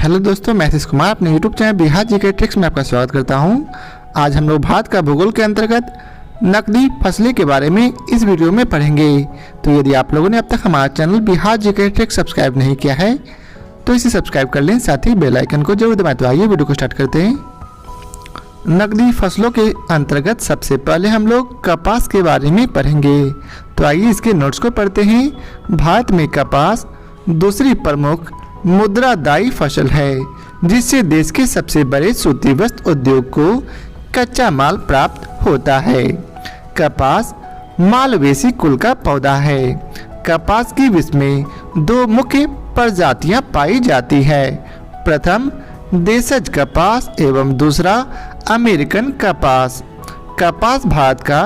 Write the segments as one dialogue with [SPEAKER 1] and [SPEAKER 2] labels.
[SPEAKER 1] Hello दोस्तों, मैं आशीष कुमार अपने YouTube channel Bihar GK tricks में आपका स्वागत करता हूं। आज हम लोग भारत का भूगोल के अंतर्गत नकदी फसलें के बारे में इस वीडियो में पढ़ेंगे। तो यदि आप लोगों ने अब तक हमारा channel Bihar GK tricks subscribe नहीं किया है तो इसे सब्सक्राइब कर लें, साथ ही बेल आइकन को जरूर दबाएं। तो आइए वीडियो को स्टार्ट करते हैं। नकदी फसलों के अंतर्गत सबसे पहले हम लोग कपास के बारे में पढ़ेंगे। तो आइए इसके नोट्स को पढ़ते हैं। भारत में कपास दूसरी प्रमुख मुद्रादायी फसल है, जिससे देश के सबसे बड़े सूती वस्त्र उद्योग को कच्चा माल प्राप्त होता है। कपास मालवेसी कुल का पौधा है। कपास की विश्व में दो मुख्य प्रजातियां पाई जाती है। प्रथम देशज कपास एवं दूसरा अमेरिकन कपास। कपास भारत का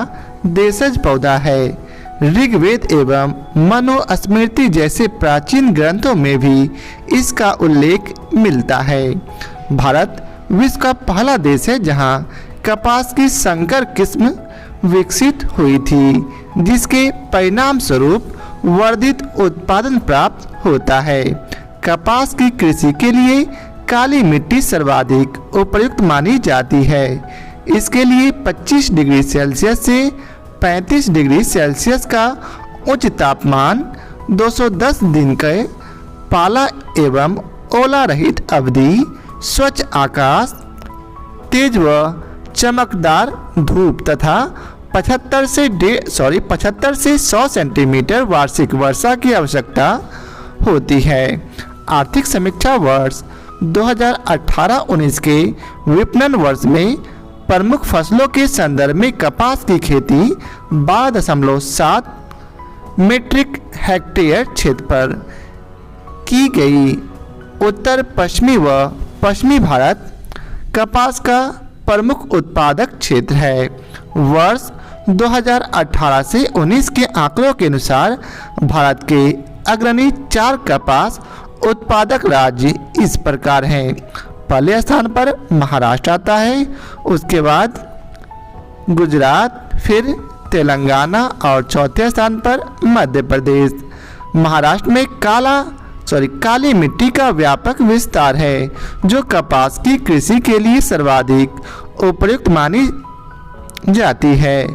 [SPEAKER 1] देशज पौधा है। ऋग्वेद एवं मनुस्मृति जैसे प्राचीन ग्रंथों में भी इसका उल्लेख मिलता है। भारत विश्व का पहला देश है जहां कपास की संकर किस्म विकसित हुई थी, जिसके परिणाम स्वरूप वर्धित उत्पादन प्राप्त होता है। कपास की कृषि के लिए काली मिट्टी सर्वाधिक उपयुक्त मानी जाती है। इसके लिए 25 डिग्री सेल्सियस से 35 डिग्री सेल्सियस का उच्च तापमान, 210 दिन के पाला एवं ओला रहित अवधि, स्वच्छ आकाश, तेज व चमकदार धूप तथा 75 से 100 सेंटीमीटर वार्षिक वर्षा की आवश्यकता होती है। आर्थिक समीक्षा वर्ष 2018-19 के विपणन वर्ष में प्रमुख फसलों के संदर्भ में कपास की खेती 12.7 मीट्रिक हेक्टेयर क्षेत्र पर की गई। उत्तर पश्चिमी व पश्चिमी भारत कपास का प्रमुख उत्पादक क्षेत्र है। वर्ष 2018 से 19 के आंकड़ों के अनुसार भारत के अग्रणी 4 कपास उत्पादक राज्य इस प्रकार हैं। पहले स्थान पर महाराष्ट्र आता है, उसके बाद गुजरात, फिर तेलंगाना और चौथे स्थान पर मध्य प्रदेश। महाराष्ट्र में काली मिट्टी का व्यापक विस्तार है, जो कपास की कृषि के लिए सर्वाधिक उपयुक्त मानी जाती है।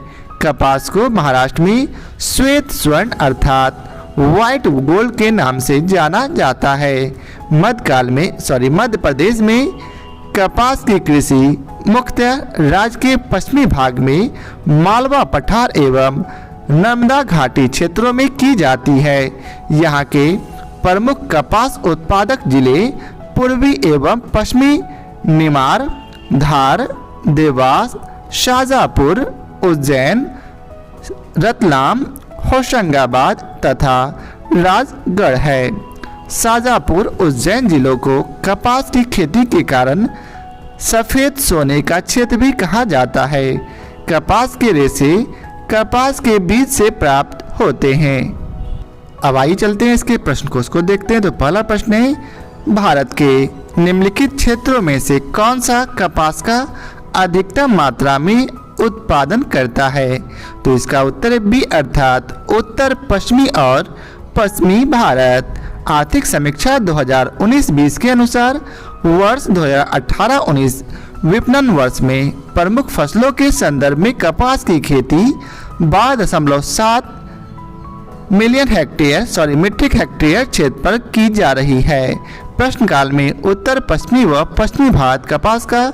[SPEAKER 1] कपास को महाराष्ट्र में श्वेत स्वर्ण अर्थात व्हाइट गोल्ड के नाम से जाना जाता है। मध्य प्रदेश में कपास की कृषि मुख्यतः राज्य के पश्चिमी भाग में मालवा पठार एवं नर्मदा घाटी क्षेत्रों में की जाती है। यहाँ के प्रमुख कपास उत्पादक जिले पूर्वी एवं पश्चिमी निमाड़, धार, देवास, शाजापुर, उज्जैन, रतलाम, होशंगाबाद तथा राजगढ़ है। शाजापुर, उज्जैन जिलों को कपास की खेती के कारण सफ़ेद सोने का क्षेत्र भी कहा जाता है। कपास के रेशे कपास के बीज से प्राप्त होते हैं। अब आइए चलते हैं इसके प्रश्न कोश को देखते हैं। तो पहला प्रश्न है, भारत के निम्नलिखित क्षेत्रों में से कौन सा कपास का अधिकतम मात्रा में उत्पादन करता है? तो इसका उत्तर है बी अर्थात उत्तर पश्चिमी और पश्चिमी भारत। आर्थिक समीक्षा 2019-20 के अनुसार वर्ष 2018-19 विपणन वर्ष में प्रमुख फसलों के संदर्भ में कपास की खेती 12.7 मीट्रिक हेक्टेयर क्षेत्र पर की जा रही है। प्रश्नकाल में उत्तर पश्चिमी व पश्चिमी भारत कपास का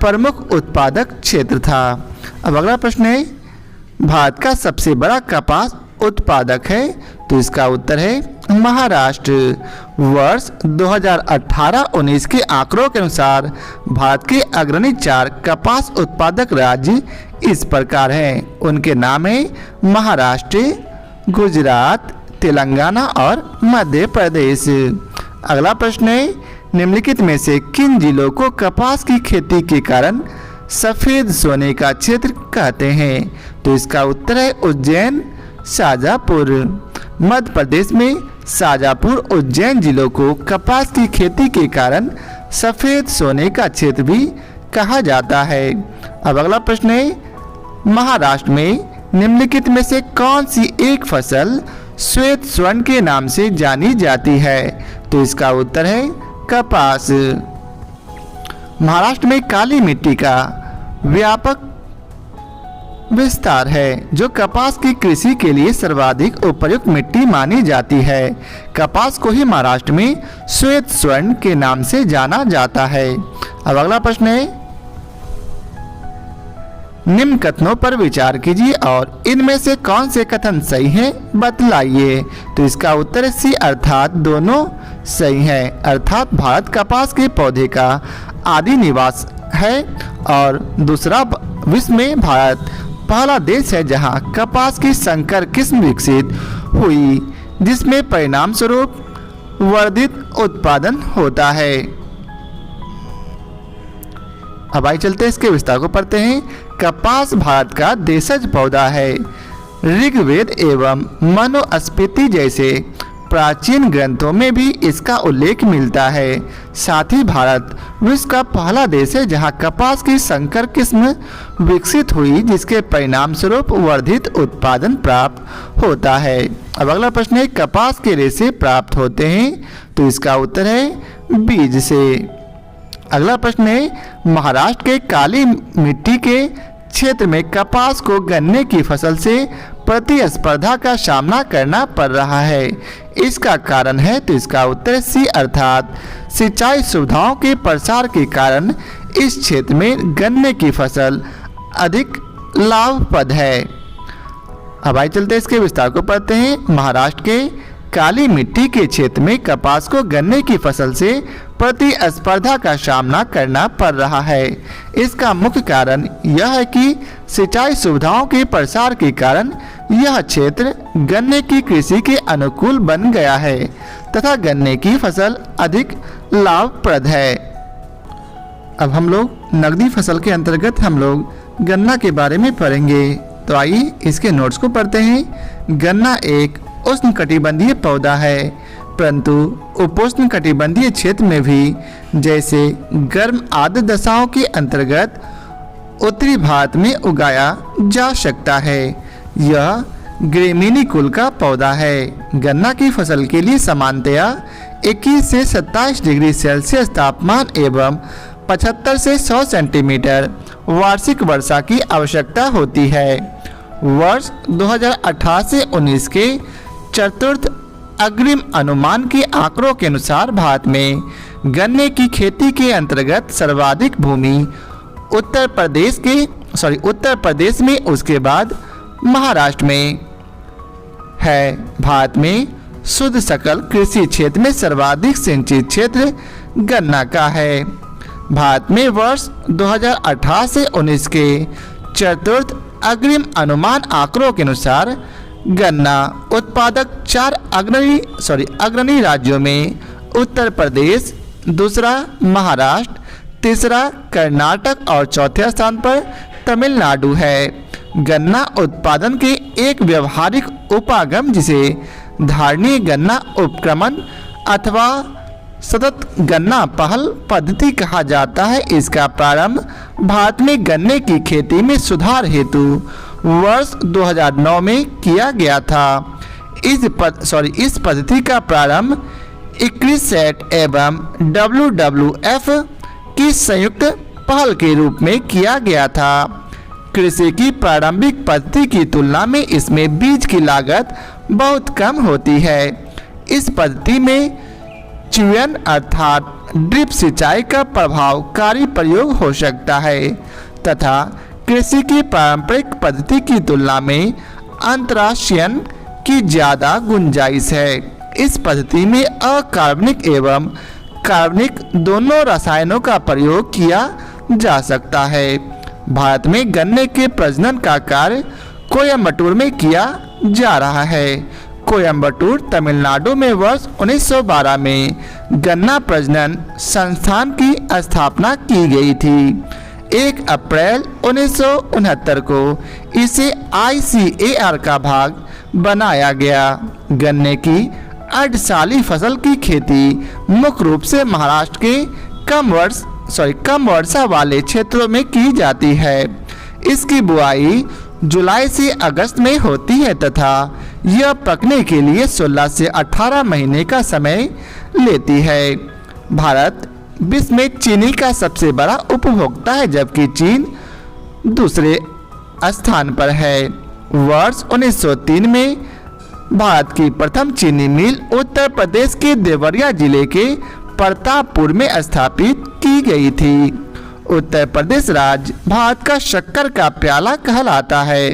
[SPEAKER 1] प्रमुख उत्पादक क्षेत्र था। अब अगला प्रश्न है, भारत का सबसे बड़ा कपास उत्पादक है? तो इसका उत्तर है महाराष्ट्र। वर्ष 2018-19 के आंकड़ों के अनुसार भारत के अग्रणी 4 कपास उत्पादक राज्य इस प्रकार हैं। उनके नाम है महाराष्ट्र, गुजरात, तेलंगाना और मध्य प्रदेश। अगला प्रश्न है, निम्नलिखित में से किन जिलों को कपास की खेती के कारण सफ़ेद सोने का क्षेत्र कहते हैं? तो इसका उत्तर है उज्जैन, शाजापुर। मध्य प्रदेश में शाजापुर, उज्जैन जिलों को कपास की खेती के कारण सफ़ेद सोने का क्षेत्र भी कहा जाता है। अब अगला प्रश्न है, महाराष्ट्र में निम्नलिखित में से कौन सी एक फसल श्वेत स्वर्ण के नाम से जानी जाती है? तो इसका उत्तर है कपास। महाराष्ट्र में काली मिट्टी का व्यापक विस्तार है, जो कपास की कृषि के लिए सर्वाधिक उपयुक्त मिट्टी मानी जाती है। कपास को ही महाराष्ट्र में श्वेत स्वर्ण के नाम से जाना जाता है। अब अगला प्रश्न है, निम्न कथनों पर विचार कीजिए और इनमें से कौन से कथन सही हैं बतलाइए। तो इसका उत्तर सी अर्थात दोनों सही है। अर्थात भारत कपास के पौधे का आदि निवास है और दूसरा, विश्व में भारत पहला देश है जहां कपास की संकर किस्म विकसित हुई, जिसमें परिणाम स्वरूप वर्धित उत्पादन होता है। अब आइए चलते इसके विस्तार को पढ़ते हैं। कपास भारत का देशज पौधा है। ऋग्वेद एवं मनुस्मृति जैसे प्राचीन ग्रंथों में भी इसका उल्लेख मिलता है। साथ ही भारत विश्व का पहला देश है जहां कपास की संकर किस्म विकसित हुई, जिसके परिणाम स्वरूप वर्धित उत्पादन प्राप्त होता है। अब अगला प्रश्न है, कपास के रेशे प्राप्त होते हैं। तो इसका उत्तर है बीज से। अगला प्रश्न है, महाराष्ट्र के काली मिट्टी के क्षेत्र में कपास को गन्ने की फसल से प्रतिस्पर्धा का सामना करना पड़ रहा है। इसका कारण है, तो इसका उत्तर सी अर्थात सिंचाई सुविधाओं के प्रसार के कारण इस क्षेत्र में गन्ने की फसल अधिक लाभप्रद है। अब आइए चलते इसके विस्तार को पढ़ते हैं। महाराष्ट्र के काली मिट्टी के क्षेत्र में कपास को गन्ने की फसल से प्रतिस्पर्धा का सामना करना पड़ रहा है। इसका मुख्य कारण यह है कि सिंचाई सुविधाओं के प्रसार के कारण यह क्षेत्र गन्ने की कृषि के अनुकूल बन गया है तथा गन्ने की फसल अधिक लाभप्रद है। अब हम लोग नकदी फसल के अंतर्गत हम लोग गन्ना के बारे में पढ़ेंगे। तो आइए इसके नोट्स को पढ़ते हैं। गन्ना एक उष्णकटिबंधीय पौधा है, परंतु उपोष्ण कटिबंधीय क्षेत्र में भी जैसे गर्म आर्द्र दशाओं के अंतर्गत उत्तरी भारत में उगाया जा सकता है। यह ग्रेमिनी कुल का पौधा है। गन्ना की फसल के लिए सामान्यतया 21 से 27 डिग्री सेल्सियस तापमान एवं 75 से 100 सेंटीमीटर वार्षिक वर्षा की आवश्यकता होती है। वर्ष 2018 से 19 के चतुर्थ अग्रिम अनुमान के आंकड़ों के अनुसार भारत में गन्ने की खेती के अंतर्गत सर्वाधिक भूमि उत्तर प्रदेश में, उसके बाद महाराष्ट्र में है। भारत में शुद्ध सकल कृषि क्षेत्र में सर्वाधिक सिंचित क्षेत्र गन्ना का है। भारत में वर्ष 2018 से 19 के चतुर्थ अग्रिम अनुमान आंकड़ों के अनुसार गन्ना उत्पादक 4 अग्रणी राज्यों में उत्तर प्रदेश, दूसरा महाराष्ट्र, तीसरा कर्नाटक और चौथे स्थान पर तमिलनाडु है। गन्ना उत्पादन के एक व्यवहारिक उपागम, जिसे धारणीय गन्ना उपक्रमण अथवा सतत गन्ना पहल पद्धति कहा जाता है, इसका प्रारंभ भारत में गन्ने की खेती में सुधार हेतु वर्ष 2009 में किया गया था। इस पद्धति का प्रारंभ इक्रिसेट एवं WWF की संयुक्त पहल के रूप में किया गया था। कृषि की प्रारंभिक पद्धति की तुलना में इसमें बीज की लागत बहुत कम होती है। इस पद्धति में चुयन अर्थात ड्रिप सिंचाई का प्रभावकारी प्रयोग हो सकता है तथा कृषि की पारंपरिक पद्धति की तुलना में अंतराशयन की ज़्यादा गुंजाइश है। इस पद्धति में अकार्बनिक एवं कार्बनिक दोनों रसायनों का प्रयोग किया जा सकता है। भारत में गन्ने के प्रजनन का कार्य कोयम्बटूर में किया जा रहा है। कोयम्बटूर तमिलनाडु में वर्ष 1912 में गन्ना प्रजनन संस्थान की स्थापना की गई थी। 1 अप्रैल 1969 को इसे ICAR का भाग बनाया गया। गन्ने की अर्धसाली फसल की खेती मुख्य रूप से महाराष्ट्र के कम वर्षा वाले क्षेत्रों में की जाती है। इसकी बुआई जुलाई से अगस्त में होती है तथा यह पकने के लिए 16 से 18 महीने का समय लेती है। भारत विश्व में चीनी का सबसे बड़ा उपभोक्ता है, जबकि चीन दूसरे स्थान पर है। वर्ष 1903 में भारत की प्रथम चीनी मिल उत्तर प्रदेश के देवरिया जिले के प्रतापपुर में स्थापित की गई थी। उत्तर प्रदेश राज्य भारत का शक्कर का प्याला कहलाता है।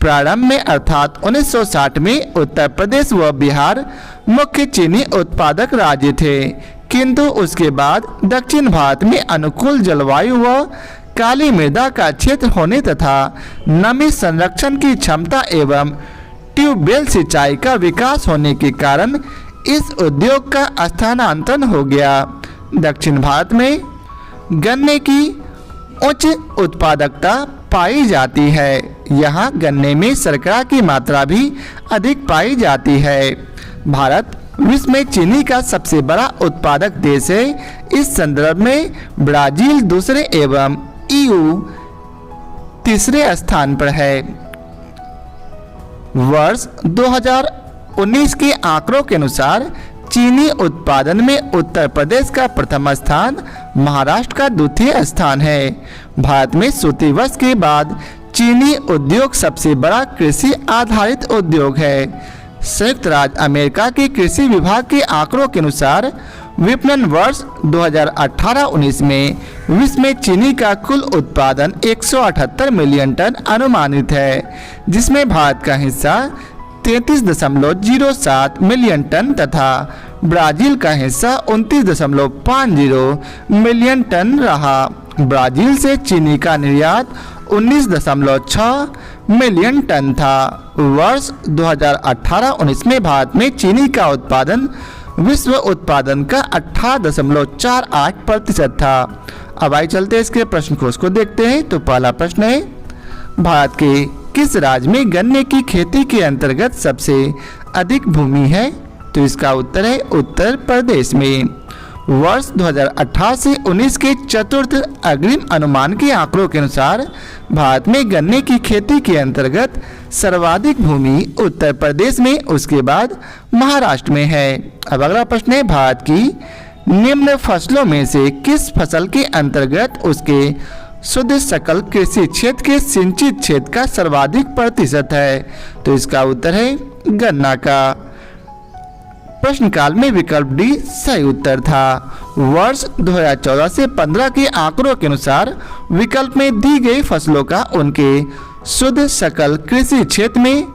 [SPEAKER 1] प्रारंभ में अर्थात 1960 में उत्तर प्रदेश व बिहार मुख्य चीनी उत्पादक राज्य थे, किंतु उसके बाद दक्षिण भारत में अनुकूल जलवायु व काली मृदा का क्षेत्र होने तथा नमी संरक्षण की क्षमता एवं ट्यूबवेल सिंचाई का विकास होने के कारण इस उद्योग का स्थानांतरण हो गया। दक्षिण भारत में गन्ने की उच्च उत्पादकता पाई जाती है। यहाँ गन्ने में शर्करा की मात्रा भी अधिक पाई जाती है। भारत विश्व में चीनी का सबसे बड़ा उत्पादक देश है। इस संदर्भ में ब्राजील दूसरे एवं EU तीसरे स्थान पर है। वर्ष 2019 के आंकड़ों के अनुसार चीनी उत्पादन में उत्तर प्रदेश का प्रथम स्थान, महाराष्ट्र का द्वितीय स्थान है। भारत में सूती वस्त्र के बाद चीनी उद्योग सबसे बड़ा कृषि आधारित उद्योग है। संयुक्त राज्य अमेरिका के कृषि विभाग के आंकड़ों के अनुसार विपणन वर्ष 2018-19 में विश्व में चीनी का कुल उत्पादन 178 मिलियन टन अनुमानित है, जिसमें भारत का हिस्सा 33.07 मिलियन टन तथा ब्राजील का हिस्सा 29.50 मिलियन टन रहा। ब्राजील से चीनी का निर्यात 19.6 मिलियन टन था। वर्ष 2018-19 में भारत में चीनी का उत्पादन विश्व उत्पादन का 18.48% था। अब आइए चलते इसके प्रश्न कोश को देखते हैं। तो पहला प्रश्न है, भारत के किस राज्य में गन्ने की खेती के अंतर्गत सबसे अधिक भूमि है? तो इसका उत्तर है उत्तर प्रदेश में। वर्ष 2018 से 19 के चतुर्थ अग्रिम अनुमान के आंकड़ों के अनुसार भारत में गन्ने की खेती के अंतर्गत सर्वाधिक भूमि उत्तर प्रदेश में, उसके बाद महाराष्ट्र में है। अब अगला प्रश्न है, भारत की निम्न फसलों में से किस फसल के अंतर्गत उसके शुद्ध सकल कृषि क्षेत्र के सिंचित क्षेत्र का सर्वाधिक प्रतिशत है? तो इसका उत्तर है गन्ना का। प्रश्न काल में विकल्प डी सही उत्तर था। वर्ष 2014 से 15 के आंकड़ों के अनुसार विकल्प में दी गई फसलों का उनके शुद्ध सकल कृषि क्षेत्र में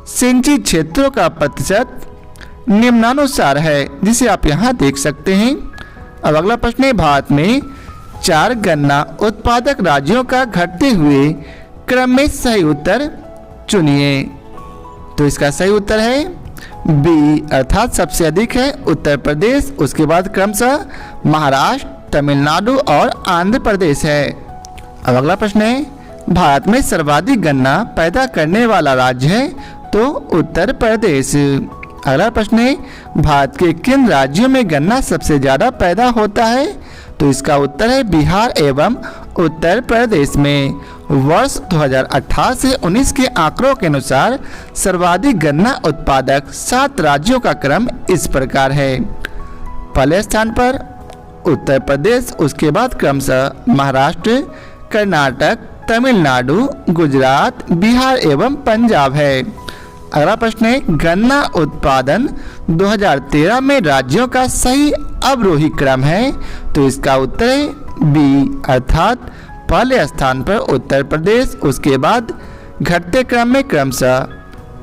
[SPEAKER 1] सिंचित क्षेत्रों का प्रतिशत निम्नानुसार है, जिसे आप यहाँ देख सकते हैं। अब अगला प्रश्न है, भारत में 4 गन्ना उत्पादक राज्यों का घटते हुए क्रम में सही उत्तर चुनिए। तो इसका सही उत्तर है बी, अर्थात सबसे अधिक है उत्तर प्रदेश, उसके बाद क्रमशः महाराष्ट्र, तमिलनाडु और आंध्र प्रदेश है। अब अगला प्रश्न है, भारत में सर्वाधिक गन्ना पैदा करने वाला राज्य है? तो उत्तर प्रदेश। अगला प्रश्न है, भारत के किन राज्यों में गन्ना सबसे ज़्यादा पैदा होता है? तो इसका उत्तर है बिहार एवं उत्तर प्रदेश में। वर्ष 2018 से 19 के आंकड़ों के अनुसार सर्वाधिक गन्ना उत्पादक 7 राज्यों का क्रम इस प्रकार है। पहले स्थान पर उत्तर प्रदेश, उसके बाद क्रमशः महाराष्ट्र, कर्नाटक, तमिलनाडु, गुजरात, बिहार एवं पंजाब है। अगला प्रश्न है, गन्ना उत्पादन 2013 में राज्यों का सही अवरोही क्रम है? तो इसका उत्तर है बी, अर्थात पहले स्थान पर उत्तर प्रदेश, उसके बाद घटते क्रम में क्रमशः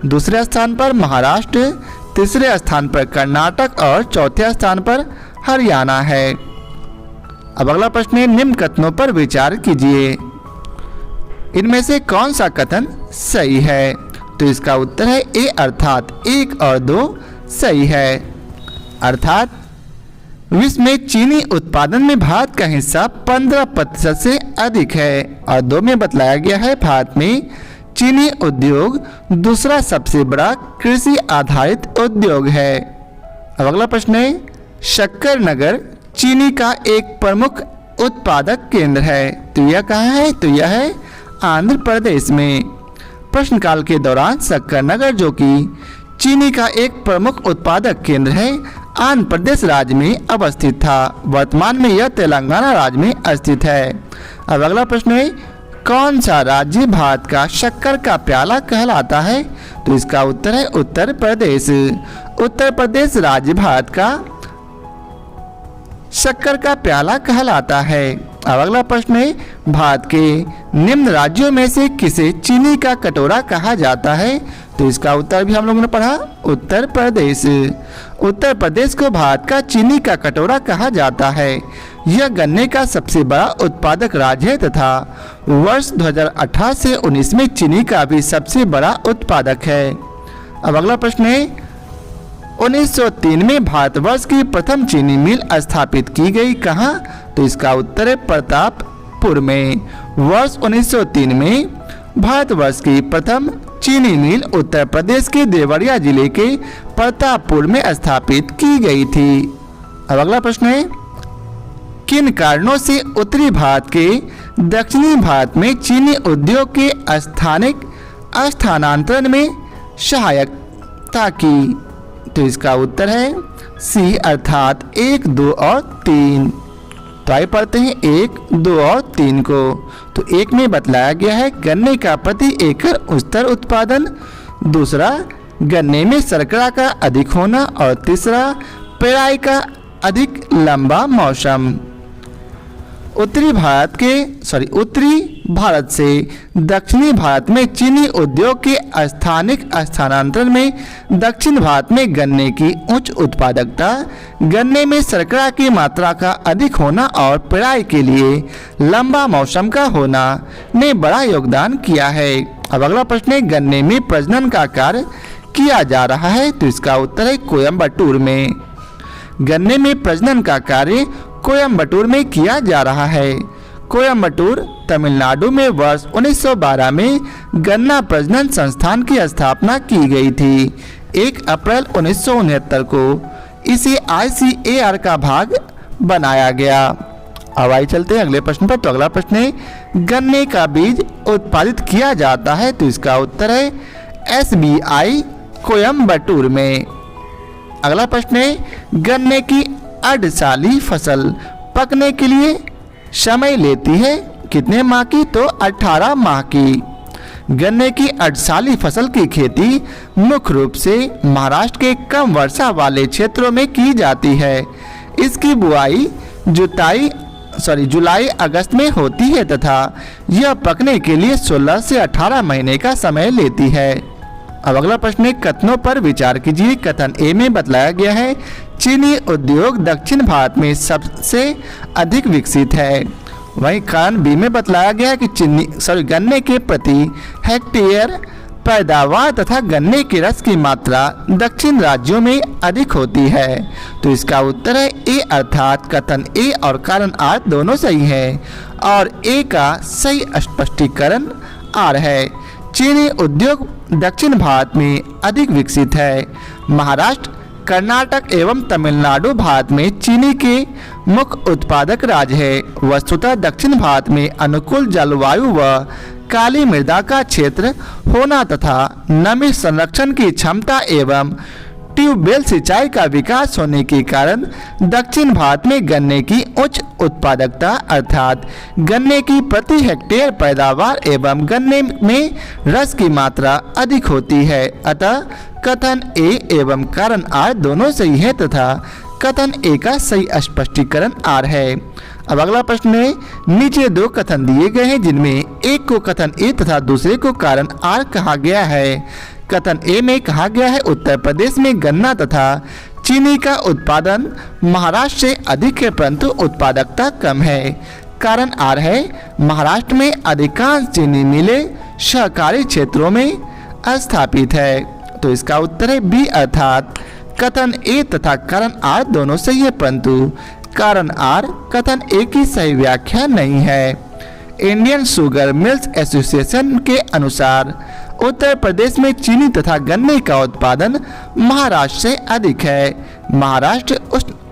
[SPEAKER 1] दूसरे स्थान पर महाराष्ट्र, तीसरे स्थान पर कर्नाटक और चौथे स्थान पर हरियाणा है। अब अगला प्रश्न है, निम्न कथनों पर विचार कीजिए, इनमें से कौन सा कथन सही है? तो इसका उत्तर है ए, अर्थात 1 और 2 सही है। अर्थात विश्व में चीनी उत्पादन में भारत का हिस्सा 15% से अधिक है और 2 में बतलाया गया है भारत में चीनी उद्योग दूसरा सबसे बड़ा कृषि आधारित उद्योग है। अब अगला प्रश्न है, शक्कर नगर चीनी का एक प्रमुख उत्पादक केंद्र है, तो यह कहाँ है? तो यह है आंध्र प्रदेश में। प्रश्नकाल के दौरान शक्कर नगर, जो कि चीनी का एक प्रमुख उत्पादक केंद्र है, आंध्र प्रदेश राज्य में अवस्थित था। वर्तमान में यह तेलंगाना राज्य में स्थित है। अब अगला प्रश्न है, कौन सा राज्य भारत का शक्कर का प्याला कहलाता है? तो इसका उत्तर है उत्तर प्रदेश। उत्तर प्रदेश राज्य भारत का शक्कर का प्याला कहलाता है। अब अगला प्रश्न है, भारत के निम्न राज्यों में से किसे चीनी का कटोरा कहा जाता है? तो इसका उत्तर भी हम लोगों ने पढ़ा, उत्तर प्रदेश। उत्तर प्रदेश को भारत का चीनी का कटोरा कहा जाता है। यह गन्ने का सबसे बड़ा उत्पादक राज्य है तथा वर्ष 2018 से 19 में चीनी का भी सबसे बड़ा उत्पादक है। अब अगला प्रश्न है, 1903 में भारतवर्ष की प्रथम चीनी मिल स्थापित की गई कहाँ? तो इसका उत्तर है प्रतापपुर में। वर्ष 1903 में भारतवर्ष की प्रथम चीनी मिल उत्तर प्रदेश के देवरिया जिले के प्रतापपुर में स्थापित की गई थी। अब अगला प्रश्न है, किन कारणों से उत्तरी भारत के दक्षिणी भारत में चीनी उद्योग के स्थानांतरण में सहायता की? तो इसका उत्तर है सी अर्थात 1, 2 और 3। तो आइए पढ़ते हैं 1, 2 और 3 को। तो 1 में बतलाया गया है गन्ने का प्रति एकड़ स्तर उत्पादन, दूसरा गन्ने में शर्करा का अधिक होना और तीसरा पेराई का अधिक लंबा मौसम। उत्तरी भारत से दक्षिणी भारत में चीनी उद्योग के स्थानांतरण में दक्षिण भारत में गन्ने की उच्च उत्पादकता, गन्ने में शर्करा की मात्रा का अधिक होना और पेराई के लिए लंबा मौसम का होना ने बड़ा योगदान किया है। अब अगला प्रश्न है, गन्ने में प्रजनन का कार्य किया जा रहा है? तो इसका उत्तर है कोयम्बटूर में। गन्ने में प्रजनन का कार्य कोयम्बटूर में किया जा रहा है। कोयम्बटूर तमिलनाडु में वर्ष 1912 में गन्ना प्रजनन संस्थान की स्थापना की गई थी। 1 अप्रैल 1969 को इसे ICAR का भाग बनाया गया। अब आइए चलते हैं अगले प्रश्न पर। तो अगला प्रश्न है, गन्ने का बीज उत्पादित किया जाता है? तो इसका उत्तर है SBI कोयम्बटूर में। अगला प्रश्न है, गन्ने की अर्धशाली फसल पकने के लिए समय लेती है कितने माह की? तो 18 माह की। गन्ने की अर्धशाली फसल की खेती मुख्य रूप से महाराष्ट्र के कम वर्षा वाले क्षेत्रों में की जाती है। इसकी बुआई जुलाई अगस्त में होती है तथा यह पकने के लिए 16 से 18 महीने का समय लेती है। अब अगला प्रश्न है, कथनों पर विचार कीजिए। कथन ए में बतलाया गया है चीनी उद्योग दक्षिण भारत में सबसे अधिक विकसित है। वहीं कारण बी में बतलाया गया है कि गन्ने के प्रति हेक्टेयर पैदावार तथा गन्ने के रस की मात्रा दक्षिण राज्यों में अधिक होती है। तो इसका उत्तर है ए अर्थात कथन ए और कारण आर दोनों सही है और ए का सही स्पष्टीकरण आर है। चीनी उद्योग दक्षिण भारत में अधिक विकसित है। महाराष्ट्र, कर्नाटक एवं तमिलनाडु भारत में चीनी के मुख्य उत्पादक राज्य है। वस्तुतः दक्षिण भारत में अनुकूल जलवायु व काली मृदा का क्षेत्र होना तथा नमी संरक्षण की क्षमता एवं ट्यूबवेल सिंचाई का विकास होने के कारण दक्षिण भारत में गन्ने की उच्च उत्पादकता अर्थात गन्ने की प्रति हेक्टेयर पैदावार एवं गन्ने में रस की मात्रा अधिक होती है। अतः कथन ए एवं कारण आर दोनों सही है तथा कथन ए का सही स्पष्टीकरण आर है। अब अगला प्रश्न है, नीचे दो कथन दिए गए हैं जिनमें एक को कथन ए तथा दूसरे को कारण आर कहा गया है। कथन ए में कहा गया है उत्तर प्रदेश में गन्ना तथा चीनी का उत्पादन महाराष्ट्र से अधिक है परंतु उत्पादकता कम है। कारण आर है महाराष्ट्र में अधिकांश चीनी मिलें सहकारी क्षेत्रों में स्थापित है। तो इसका उत्तर है बी अर्थात कथन ए तथा कारण आर दोनों सही है परंतु कारण आर कथन ए की सही व्याख्या नहीं है। इंडियन शुगर मिल्स एसोसिएशन के अनुसार उत्तर प्रदेश में चीनी तथा गन्ने का उत्पादन महाराष्ट्र से अधिक है। महाराष्ट्र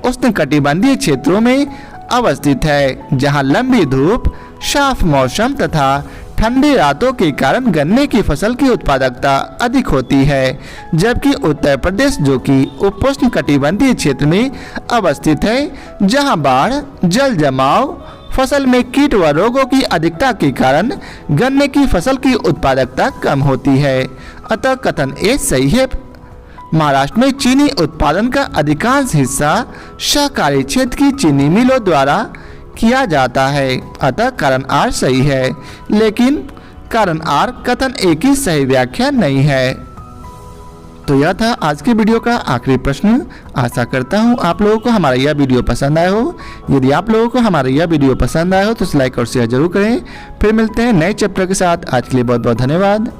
[SPEAKER 1] उष्णकटिबंधीय क्षेत्रों में अवस्थित है जहां लंबी धूप, साफ मौसम तथा ठंडी रातों के कारण गन्ने की फसल की उत्पादकता अधिक होती है, जबकि उत्तर प्रदेश, जो कि उपोष्ण कटिबंधीय क्षेत्र में अवस्थित है, जहां बाढ़, जल जमाव, फसल में कीट व रोगों की अधिकता के कारण गन्ने की फसल की उत्पादकता कम होती है। अतः कथन ए सही है। महाराष्ट्र में चीनी उत्पादन का अधिकांश हिस्सा सहकारी क्षेत्र की चीनी मिलों द्वारा किया जाता है, अतः कारण आर सही है। लेकिन कारण आर कथन ए की सही व्याख्या नहीं है। तो यह था आज की वीडियो का आखिरी प्रश्न। आशा करता हूँ आप लोगों को हमारा यह वीडियो पसंद आया हो। यदि आप लोगों को हमारा यह वीडियो पसंद आया हो तो लाइक और शेयर जरूर करें। फिर मिलते हैं नए चैप्टर के साथ। आज के लिए बहुत बहुत धन्यवाद।